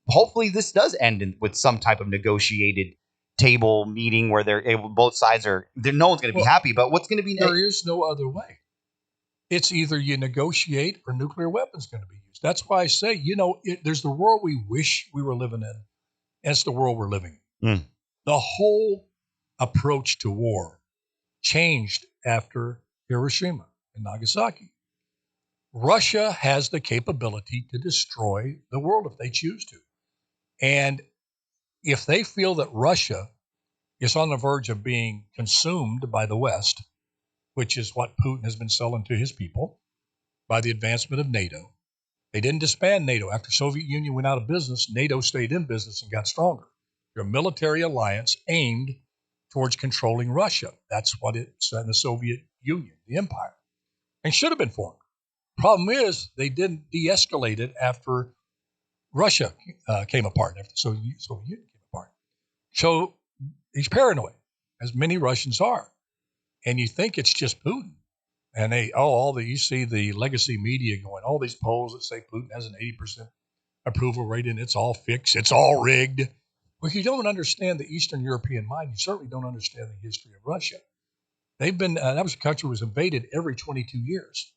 hopefully this does end with some type of negotiated table meeting where both sides no one's going to be happy, but what's going to be there is no other way. It's either you negotiate or nuclear weapons going to be used. That's why I say, there's the world we wish we were living in, and it's the world we're living in. Mm. The whole approach to war changed after Hiroshima and Nagasaki. Russia has the capability to destroy the world if they choose to. And if they feel that Russia is on the verge of being consumed by the West, which is what Putin has been selling to his people, by the advancement of NATO. They didn't disband NATO. After Soviet Union went out of business, NATO stayed in business and got stronger. They're a military alliance aimed towards controlling Russia. That's what it's in the Soviet Union, the empire, and should have been formed. Problem is, they didn't de-escalate it after Russia came apart, after the Soviet Union came apart. So he's paranoid, as many Russians are. And you think it's just Putin. And you see the legacy media going, all these polls that say Putin has an 80% approval rating, it's all fixed, it's all rigged. Well, if you don't understand the Eastern European mind, you certainly don't understand the history of Russia. They've been, that was a country that was invaded every 22 years.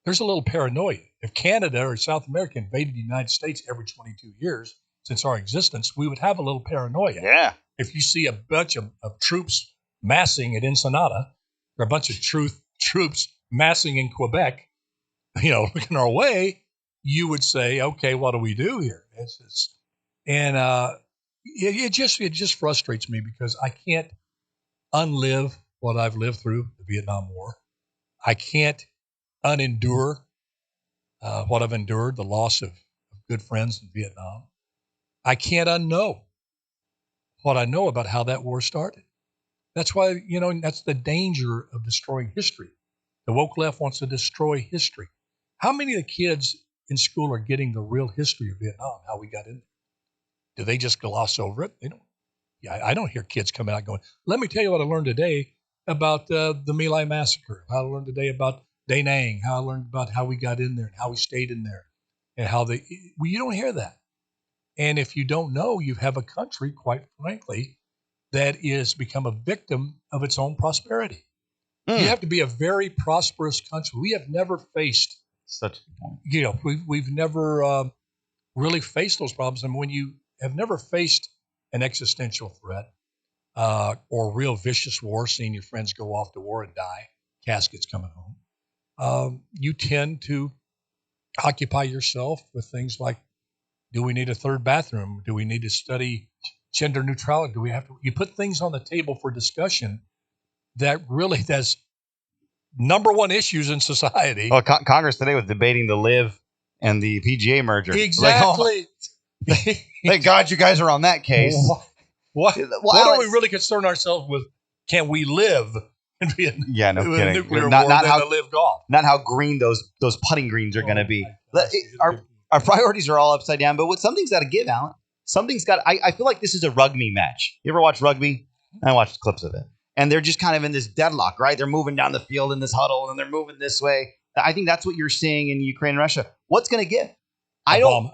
there's a little paranoia. If Canada or South America invaded the United States every 22 years since our existence, we would have a little paranoia. Yeah. If you see a bunch of troops massing at Ensenada, or a bunch of troops massing in Quebec, looking our way, you would say, okay, what do we do here? It just frustrates me because I can't unlive what I've lived through the Vietnam War. I can't unendure what I've endured, the loss of good friends in Vietnam. I can't unknow what I know about how that war started. That's why, that's the danger of destroying history. The woke left wants to destroy history. How many of the kids in school are getting the real history of Vietnam, how we got in there? Do they just gloss over it? They don't. Yeah, I don't hear kids coming out going, let me tell you what I learned today about the My Lai massacre, how I learned today about Da Nang, how I learned about how we got in there and how we stayed in there, and you don't hear that. And if you don't know, you have a country, quite frankly, that is become a victim of its own prosperity. You have to be a very prosperous country. We have never faced such a point. We've never really faced those problems. And when you have never faced an existential threat or real vicious war, seeing your friends go off to war and die, caskets coming home, you tend to occupy yourself with things like, do we need a third bathroom? Do we need to study gender neutrality? Do we have to? You put things on the table for discussion that's number one issues in society. Well, Congress today was debating the LIV and the PGA merger. Exactly. Thank God you guys are on that case. What are we really concerned ourselves with? Can we live and be in kidding. nuclear war than to live golf? Not how green those putting greens are going to be. Our priorities are all upside down, but something's got to give, Alan. Something's got. I feel like this is a rugby match. You ever watch rugby? I watched clips of it, and they're just kind of in this deadlock, right? They're moving down the field in this huddle, and they're moving this way. I think that's what you're seeing in Ukraine and Russia. What's going to give? I don't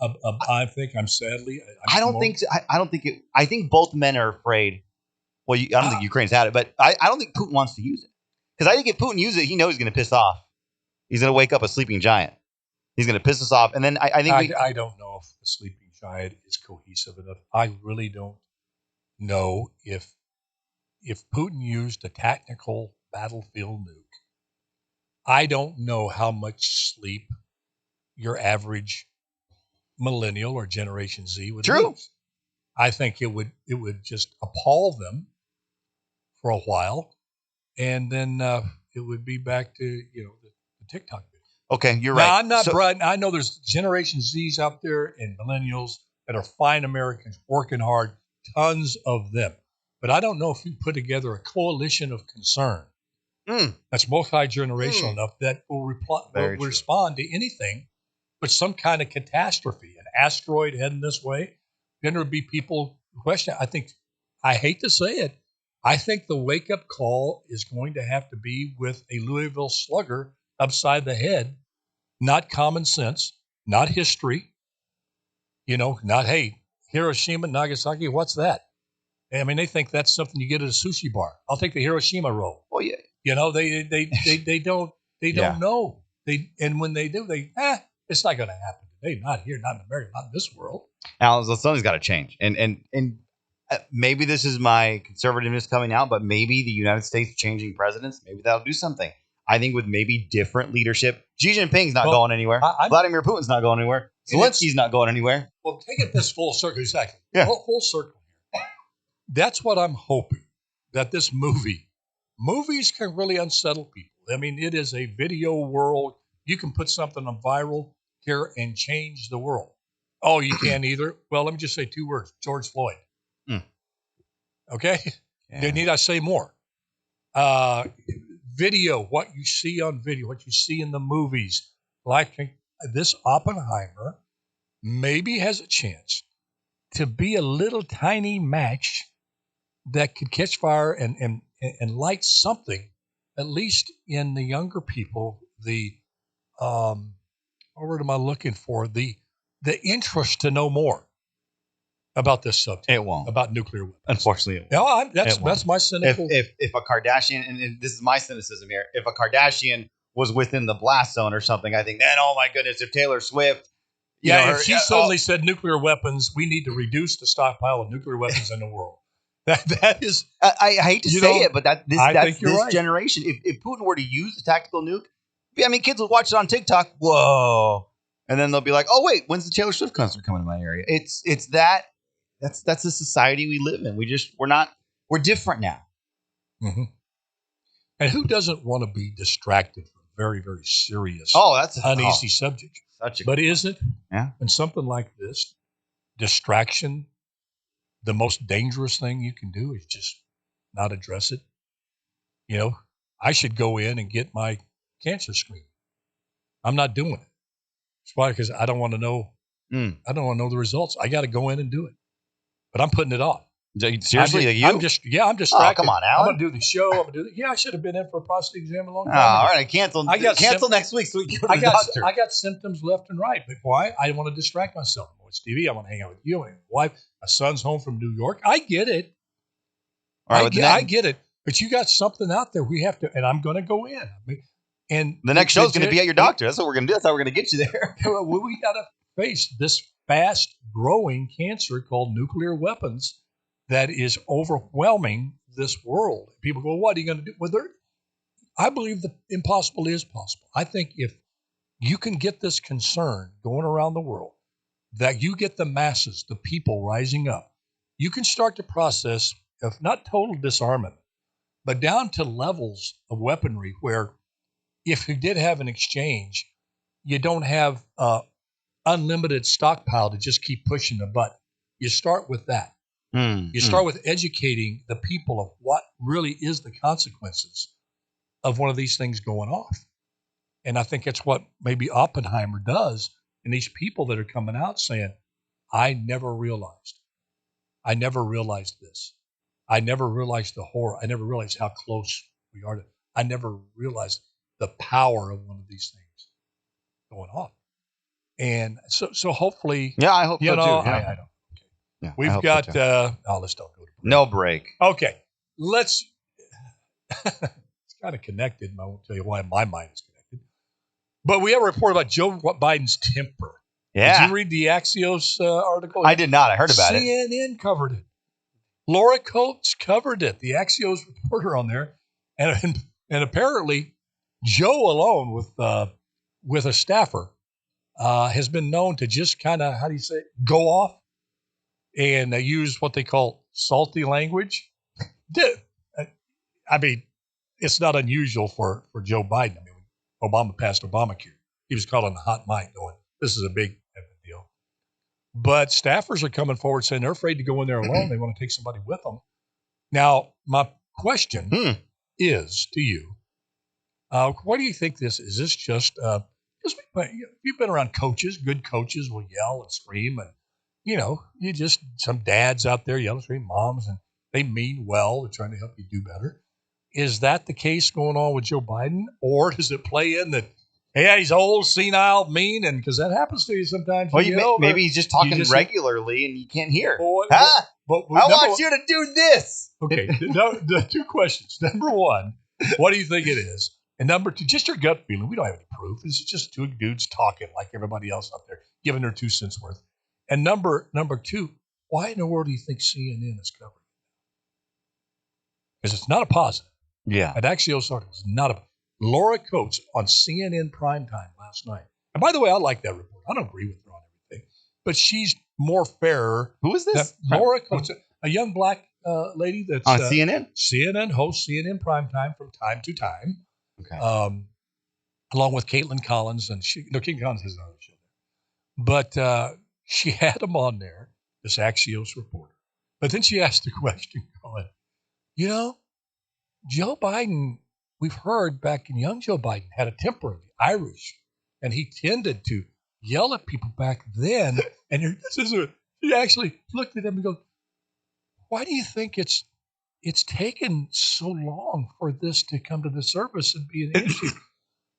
think so. I don't think it. I think both men are afraid. Well, I don't think Ukraine's had it, but I don't think Putin wants to use it. Because I think if Putin uses it, he knows he's going to piss off. He's going to wake up a sleeping giant. He's going to piss us off. And then I think I don't know if the sleeping giant is cohesive enough. I really don't know if Putin used a tactical battlefield nuke. I don't know how much sleep your average millennial or Generation Z would lose. I think it would just appall them for a while, and then it would be back to the TikTok video. Okay, you're right. Now, I'm not bright. I know there's Generation Zs out there and millennials that are fine Americans working hard, tons of them. But I don't know if you put together a coalition of concern that's multi-generational enough that will respond to anything but some kind of catastrophe, an asteroid heading this way. Then there'll be people question. I hate to say it, I think the wake-up call is going to have to be with a Louisville Slugger upside the head, not common sense, not history, not, hey, Hiroshima, Nagasaki, what's that? I mean, they think that's something you get at a sushi bar. I'll take the Hiroshima roll. Oh, yeah. They don't know. And when they do, it's not going to happen today. Not here, not in America, not in this world. Alan, something's got to change. And maybe this is my conservativeness coming out, but maybe the United States changing presidents, maybe that'll do something. I think with maybe different leadership. Xi Jinping's not going anywhere. Vladimir Putin's not going anywhere. Zelensky's not going anywhere. Well, take it this full circle. Exactly. Yeah. Full circle here. That's what I'm hoping, that this movies can really unsettle people. I mean, it is a video world. You can put something on viral here and change the world. Oh, you can't either? Well, let me just say two words. George Floyd. Okay? Yeah. Need I say more? Video, what you see on video, what you see in the movies, like this Oppenheimer maybe has a chance to be a little tiny match that could catch fire and light something, at least in the younger people, what word am I looking for? The interest to know more about this subject. It won't. About nuclear weapons. Unfortunately, it won't. No, that's my cynical. If a Kardashian, and this is my cynicism here, if a Kardashian was within the blast zone or something, I think then, oh my goodness, if Taylor Swift, if she suddenly said nuclear weapons, we need to reduce the stockpile of nuclear weapons in the world. That is, I hate to say it, but that's this right. generation. If Putin were to use a tactical nuke, I mean, kids will watch it on TikTok. Whoa, and then they'll be like, "Oh wait, when's the Taylor Swift concert coming to my area?" It's that. That's the society we live in. We're different now. Mm-hmm. And who doesn't want to be distracted from very, very serious, uneasy subject? But is it? Yeah. And something like this, distraction, the most dangerous thing you can do is just not address it. You know, I should go in and get my cancer screening. I'm not doing it. It's why? Because I don't want to know. I don't want to know the results. I got to go in and do it. But I'm putting it off. Seriously, I'm distracted. Oh, come on, Alan. I'm going to do the show. I'm going to do it. Yeah, I should have been in for a prostate exam a long time ago. All right, cancel next week so we can go to the doctor. I got symptoms left and right. But why? I want to distract myself. I watch TV. I want to hang out with you. I want to wife. My son's home from New York. I get it. All right, I get it. But you got something out there we have to, and I'm going to go in. And the next show is going to be at your doctor. That's what we're going to do. That's how we're going to get you there. We got to face this fast-growing cancer called nuclear weapons that is overwhelming this world. People go, what are you going to do? Well, I believe the impossible is possible. I think if you can get this concern going around the world, that you get the masses, the people rising up, you can start the process of not total disarmament, but down to levels of weaponry where if you did have an exchange, you don't have unlimited stockpile to just keep pushing the button. You start with that. You start with educating the people of what really is the consequences of one of these things going off. And I think that's what maybe Oppenheimer does. And these people that are coming out saying, I never realized this. I never realized the horror. I never realized how close we are to. I never realized the power of one of these things going on. And so hopefully. Yeah, I hope so too. Yeah. I don't. Yeah, we've got, let's don't go to break. No break. Okay. It's kind of connected, and I won't tell you why my mind is connected. But we have a report about Joe Biden's temper. Yeah. Did you read the Axios article? I did not. I heard about it. CNN covered it. Laura Coates covered it, the Axios reporter on there. And apparently, Joe alone with a staffer has been known to just kind of, go off and use what they call salty language. I mean, it's not unusual for Joe Biden. I mean, when Obama passed Obamacare, he was caught on the hot mic going, this is a big deal. But staffers are coming forward saying they're afraid to go in there alone. They want to take somebody with them. Now, my question is to you, what do you think this is? Is this just you've been around coaches, good coaches will yell and scream and, you just some dads out there yelling, scream, moms, and they mean well. They're trying to help you do better. Is that the case going on with Joe Biden? Or does it play in that, hey, he's old, senile, mean, and because that happens to you sometimes. Well, maybe he's just talking regularly and you can't hear. But I want you to do this. Okay, the two questions. Number one, what do you think it is? And number two, just your gut feeling. We don't have any proof. This is just two dudes talking like everybody else out there, giving their 2 cents worth. And number two, why in the world do you think CNN is covering it? Because it's not a positive. Yeah. An Axios article is not a Laura Coates on CNN primetime last night. And by the way, I like that report. I don't agree with her on everything, but she's more fairer. Who is this? Laura Coates, a young black lady that's on CNN? CNN hosts CNN primetime from time to time. Okay. Along with Caitlin Collins, and Caitlin Collins has another show there. But she had them on there, this Axios reporter. But then she asked the question, going, Joe Biden, we've heard back in young Joe Biden, had a temper, the Irish, and he tended to yell at people back then. And he actually looked at him and goes, why do you think it's taken so long for this to come to the surface and be an issue?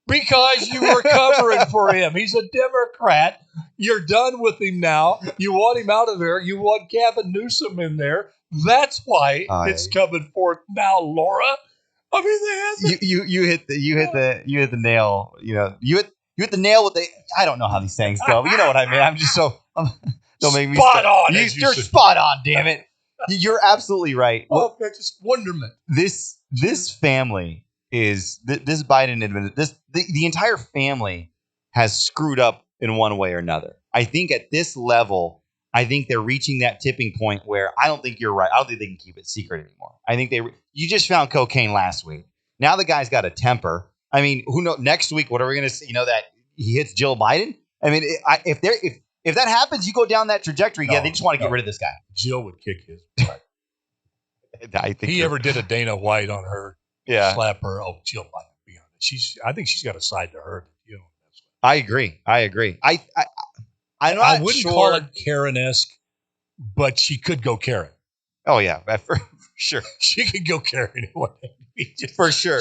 Because you were covering for him. He's a Democrat. You're done with him now. You want him out of there. You want Gavin Newsom in there. That's why it's coming forth now, Laura. I mean, they had You hit the nail. You hit the nail with the. I don't know how these things go, but you know what I mean. I'm just so. Don't make me spot on. You're spot on. Damn it. You're absolutely right. Oh, that's just wonderment. This family is this Biden administration. The entire family has screwed up in one way or another. I think at this level, I think they're reaching that tipping point where I don't think you're right. I don't think they can keep it secret anymore. I think you just found cocaine last week. Now the guy's got a temper. I mean, who knows? Next week, what are we going to see? That he hits Jill Biden. I mean, if that happens, you go down that trajectory. They just want to get rid of this guy. Jill would kick his butt. I think he ever did a Dana White on her. Yeah, slap her. Oh, Jill Biden. Be honest. I think she's got a side to her. I agree. I'm not I wouldn't sure. call it Karen-esque, but she could go Karen. Oh yeah, for sure. She could go Karen. For sure.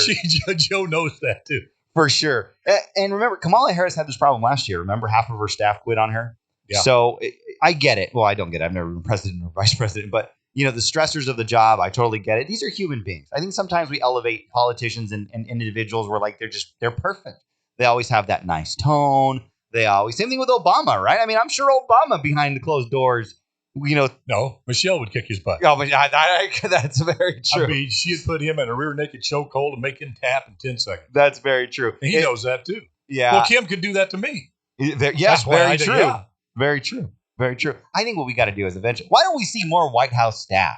Joe knows that too. For sure. And remember, Kamala Harris had this problem last year. Remember, half of her staff quit on her. Yeah. So I get it. Well, I don't get it. I've never been president or vice president, but the stressors of the job, I totally get it. These are human beings. I think sometimes we elevate politicians and individuals where like they're perfect. They always have that nice tone. Same thing with Obama, right? I mean, I'm sure Obama behind the closed doors, No, Michelle would kick his butt. Oh, but that's very true. I mean, she'd put him in a rear naked chokehold and make him tap in 10 seconds. That's very true. And he knows that too. Yeah. Well, Kim could do that to me. That's very true. Yeah. Very true. Very true. I think what we got to do is eventually, why don't we see more White House staff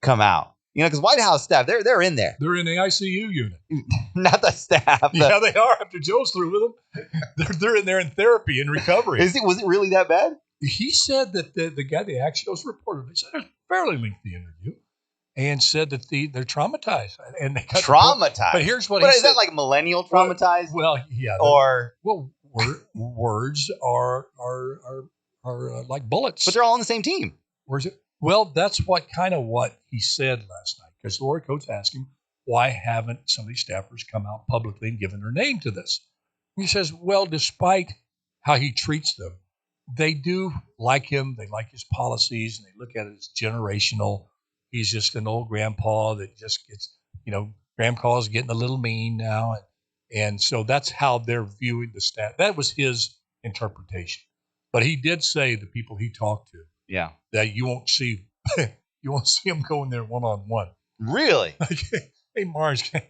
come out? Because White House staff, they're in there. They're in the ICU unit. Not the staff. Yeah, they are. After Joe's through with them, they're in there in therapy and recovery. Was it really that bad? He said that the guy, the Axios reporter, they said a fairly lengthy interview, and said that they're traumatized. And they got traumatized. But here's what he said. Is that like millennial traumatized? Well, yeah. Words are like bullets. But they're all on the same team. Where's it? Well, that's what he said last night. Because Laura Coates asked him, why haven't some of these staffers come out publicly and given their name to this? And he says, well, despite how he treats them, they do like him. They like his policies, and they look at it as generational. He's just an old grandpa that just gets, grandpa's getting a little mean now. And so that's how they're viewing the staff. That was his interpretation. But he did say the people he talked to, that you won't see him going there one-on-one. Really? Hey, Marge, can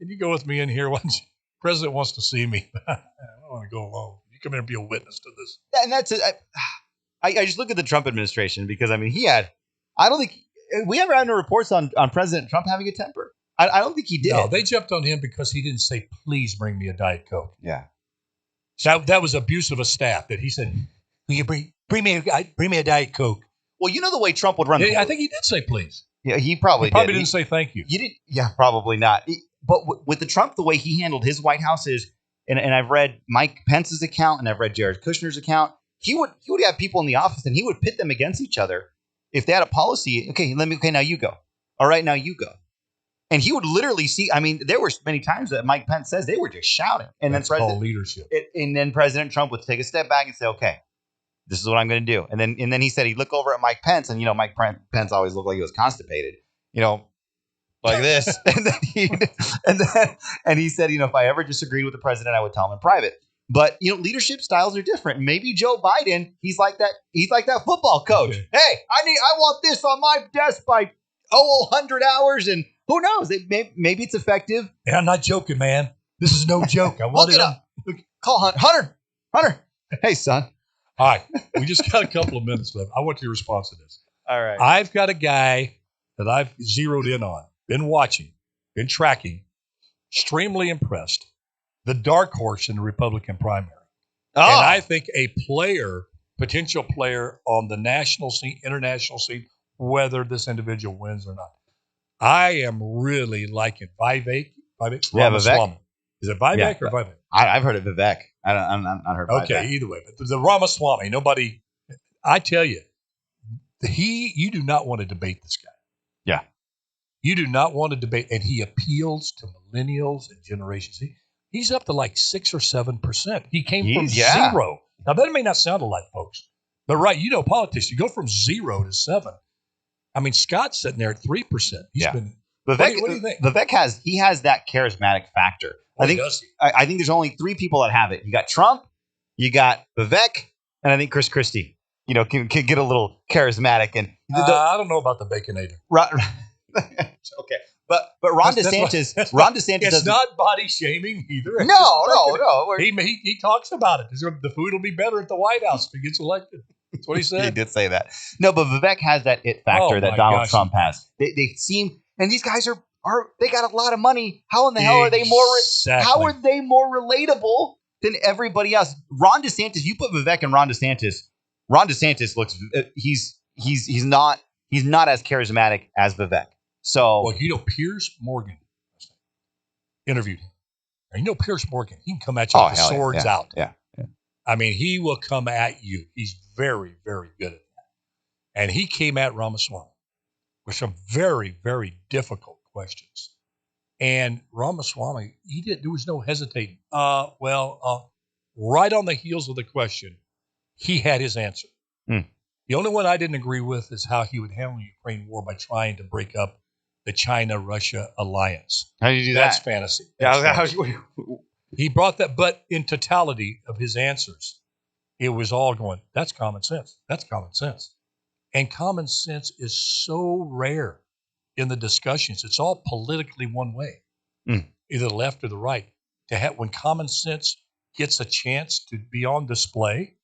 you go with me in here? The president wants to see me. I don't want to go alone. You come in and be a witness to this. And that's it. I just look at the Trump administration because, I mean, I don't think we ever had no reports on President Trump having a temper. I don't think he did. No, they jumped on him because he didn't say, please bring me a Diet Coke. Yeah. That was abuse of a staff that he said, will you bring me a Diet Coke? Well, the way Trump would run. I think he did say please. Yeah, he probably didn't say thank you. You did, yeah, probably not. But with the Trump, the way he handled his White House is, and I've read Mike Pence's account and I've read Jared Kushner's account. He would have people in the office and he would pit them against each other if they had a policy. Okay, now you go. All right, now you go. And he would literally see. I mean, there were many times that Mike Pence says they were just shouting, and that's called leadership. And then President Trump would take a step back and say, "Okay, this is what I'm going to do." And then he said he'd look over at Mike Pence, and Mike Pence always looked like he was constipated, like this. and he said, if I ever disagreed with the president, I would tell him in private. But leadership styles are different. Maybe Joe Biden, he's like that. He's like that football coach. Okay. Hey, I want this on my desk by 100 hours, and who knows? Maybe it's effective. Yeah, I'm not joking, man. This is no joke. I want it up. Call Hunter. Hey, son. All right. We just got a couple of minutes left. I want your response to this. All right. I've got a guy that I've zeroed in on, been watching, been tracking, extremely impressed. The dark horse in the Republican primary. Oh. And I think a potential player on the national scene, international scene, whether this individual wins or not. I am really liking Vivek. Vivek. Is it Vivek or Vivek? I've heard of Vivek. I'm not heard of Vivek. Okay, either way. But the Ramaswamy, nobody, I tell you, you do not want to debate this guy. Yeah. You do not want to debate, and he appeals to millennials and generations. He's up to like 6 or 7%. He came from zero. Now, that may not sound alike, folks. But right, politics, you go from 0 to 7. I mean, Scott's sitting there at 3%. He's been Vivek, What do you think? Vivek has that charismatic factor. Oh, I think does he? I think there's only 3 people that have it. You got Trump, you got Vivek, and I think Chris Christie. Can get a little charismatic and I don't know about the Baconator. Okay, but Ron DeSantis, It's doesn't. not body shaming either. It's No. just he talks about it. The food will be better at the White House if he gets elected. That's what he said. He did say that. No, but Vivek has that it factor that Donald Trump has. They seem, and these guys are they got a lot of money. How in the hell are they more? How are they more relatable than everybody else? Ron DeSantis, you put Vivek and Ron DeSantis. Ron DeSantis looks he's not as charismatic as Vivek. So Piers Morgan interviewed him. And Piers Morgan, he can come at you with the swords out. Yeah. I mean, he will come at you. He's very, very good at that. And he came at Ramaswamy with some very, very difficult questions. And Ramaswamy, there was no hesitating. Right on the heels of the question, he had his answer. The only one I didn't agree with is how he would handle the Ukraine war by trying to break up the China-Russia alliance. How do you do That's that? fantasy. He brought that, but in totality of his answers, it was all going, that's common sense. That's common sense. And common sense is so rare in the discussions. It's all politically one way, either the left or the right. When common sense gets a chance to be on display,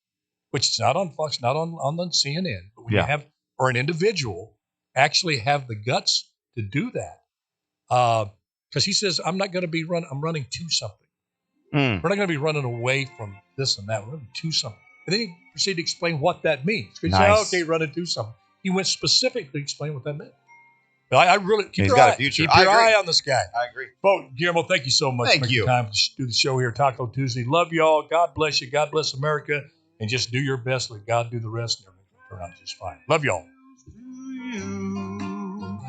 which is not on Fox, not on CNN, but when you have, or an individual actually have the guts to do that. Because he says, I'm running to something. We're not going to be running away from this and that. We're running to something. And then he proceeded to explain what that means. He said, okay, running to something. He went specifically to explain what that meant. But I really keep your eye on this guy. I agree. Well, Guillermo, thank you so much for making time to do the show here, Taco Tuesday. Love y'all. God bless you. God bless America. And just do your best. Let God do the rest. And everything's going to turn out just fine. Love y'all.